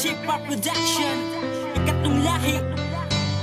Chip Pop Production, ikatlong lahi.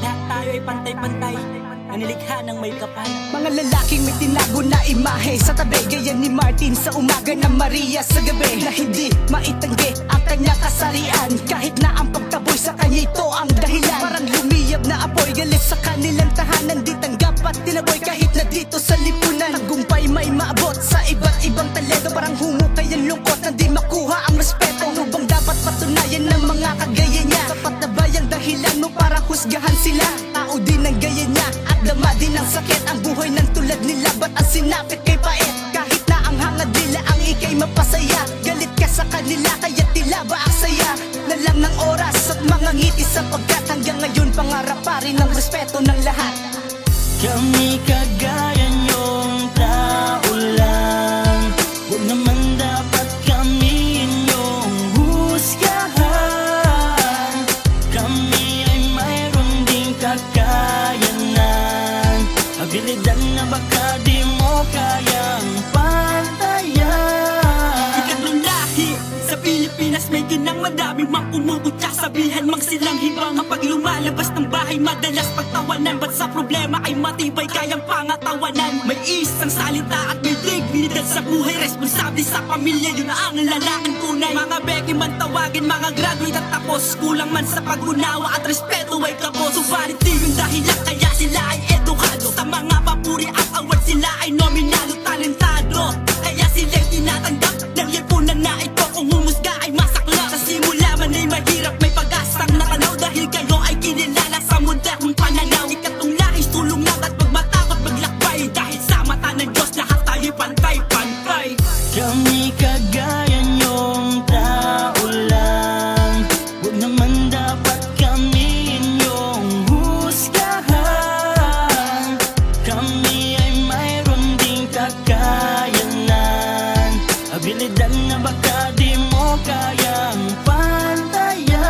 Lahat tayo ay pantay-pantay, na nilikha ng may kapal. Mga lalaking may tinago na imahe sa tabi, gaya ni Martin sa umaga na Maria sa gabi, na hindi maitanggi ang kanyang kasarian. Kahit na ang pagtaboy sa kanya ito ang dahilan. Parang lumiyab na apoy galit sa kanilang tahanan. Di tanggap at tinaboy kahit na dito sa lipunan. Tagumpay may maabot sa iba't ibang talento. Parang humukay ang lungkot na di makuha ang respeto. Ano bang dapat patunayan ng mga kagaya niya? Sapat na ba yung dahilan mo para husgahan sila? Tao din ang gaya niya at dama din ang sakit. Ang buhay ng tulad nila, ba't ang sinapit kay pait? Kahit na ang hangad nila ang ikay mapasaya, galit ka sa kanila kaya tila ba aksaya na lang ng oras at mga ngiti, sapagkat hanggang ngayon pangarap pa rin ang respeto ng lahat. Kami kagaya niyong tao lang, huwag naman dapat kami inyong husgahan. Kami ay mayroon ding kakayanan, abilidad na baka di mo kayang pantayan. Ikatlong lahi sa Pilipinas, may ginang madaming mangumugutya, sabihan mang silang hibang. Kapag lumalabas ng bahay, madalas pagtawanan. Ba't sa problema ay matibay kayang pangatawanan? May isang salita at may dignidad sa buhay, responsable sa pamilya, yun ang lalaking tunay. Mga beki man tawagin, mga graduate at tapos, kulang man sa pag-unawa at respeto ay kapos. Subalit di yung dahilan kaya sila ay edukado, sa mga papuri at award sila ay nominado, talentado. Kaya sila'y tinatanggap ng lipunan na ito. Kung humusga ay masakla, sa simula man ay mahirap, may pag-asang natanaw, dahil kayo ay kinilala sa modernong pananaw. Ikatlong lahis tulong lang at magmatakot maglakbay, dahil sa mata ng Diyos lahat tayo'y pantay-pantay. Kami kagaya niyong tao lang, huwag naman dapat kami inyong husgahan. Kami ay mayroon ding kakayanan, abilidad na baka di mo kayang pantayan.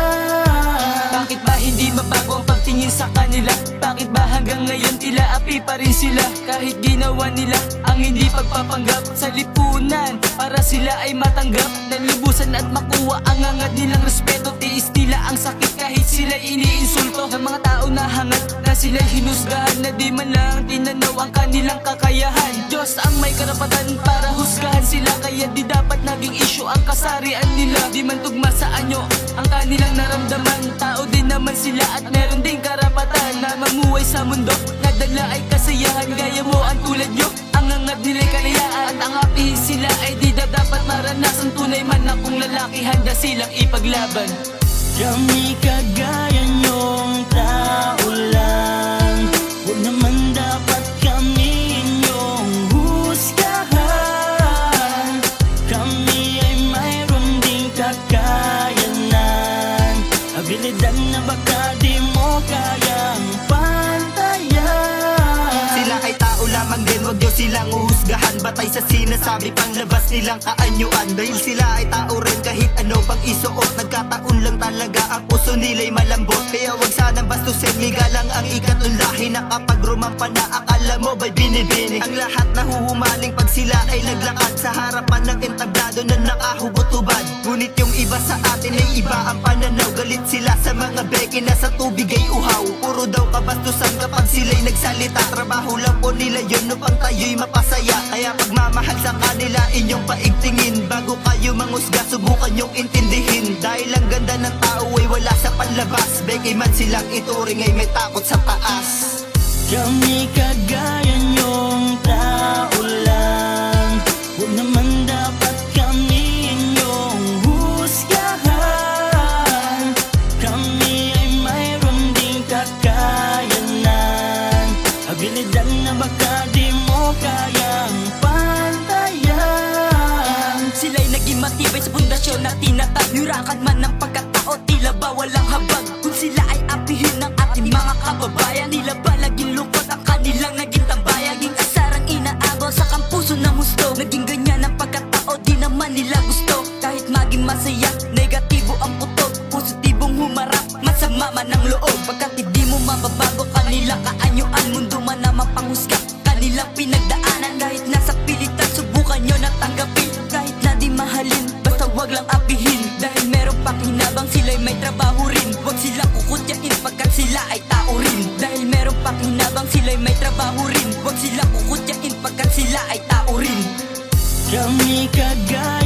Bakit ba hindi mabago ang pagtingin sa kanila? Bakit ba hanggang ngayon tila api pa rin sila? Kahit ginawa nila ang hindi pagpapanggap sa lipunan, para sila ay matanggap, nalubusan at makuha ang hangad nilang respeto. Tiis nila ang sakit kahit sila iniinsulto ng mga tao na hangad na sila'y hinusgahan, na di man lang tinanaw ang kanilang kakayahan. Diyos ang may karapatan para husgahan sila, kaya di dapat naging issue ang kasarian nila. Di man tugma sa anyo ang kanilang naramdaman, tao din naman sila at meron ding karapatan na mamuhay sa mundo na dala ay kasiyahan. Gaya mo ang tulad nyo, ang hangad nila'y kalayaan, at ang api sila ay di dapat maranasan. Tunay man na kung lalaki, handa silang ipaglaban. Kami kagaya niyong tao lang, huwag naman dapat kami inyong husgahan. Kami ay mayroon ding kakayanan, abilidad na baka di mo kayang pantayan. Sila ay tao lamang din, wag niyo silang uhusgahan, batay sa sinasabi panlabas nilang kaanyuan. Dahil sila ay tao rin kahit ano pang isuot, nagkataon lang talaga ang puso nila'y malambot. Kaya wag sanang bastusin, migalang ang ikatlong lahi, na kapag rumampa na akala mo ba'y binibini. Ang lahat nahuhumaling pag sila ay naglakad sa harapan ng entablado na nakahugot-hubad. Ngunit yung iba sa atin ay iba ang pananaw, galit sila sa mga beki na sa tubig ay uhaw. Puro daw kabastusan kapag sila'y nagsalita, trabaho lang po nila yun upang tayo'y mapasaya. Kaya pagmamahal sa kanila inyong paigtingin, bago kayo mangusga subukan nyong intindihin. Dahil ang ganda ng tao ay wala sa panlabas, beki man silang ituring ay may takot sa taas. Kami kagaya niyong tao lang, huwag naman dapat kami inyong husgahan. Kami ay mayroon ding kakayanan, abilidad na baka di mo kayang pantayan. Sila'y naging matibay sa pundasyon na tinatag, yurakan man ng pagkatao, tila ba walang habag. Kung sila ay apihin ng ating mga kababayan, tila ba laging lungkot ang kanilang naging tambayan. Naging asarang inaagaw sa kampuso ng husto, naging ganyan ang pagkatao, di naman nila gusto. Kahit maging masaya, negatibo ang putok, positibong humarap, masama man ang loob. Pagkat hindi mo mababago kanilang kaanyuan, mundo man na mapanghusga kanilang pinagdaanan. Kahit nasa pilitan, subukan nyo na tanggapin, kahit na di mahalin, basta wag lang apihin. Dahil meron pakinabang sila'y may trabaho rin. Huwag silang kukutyain pagkat sila ay tao rin. Dahil meron pakinabang sila'y may trabaho rin. Huwag silang kukutyain pagkat sila ay tao rin. Kami kagaya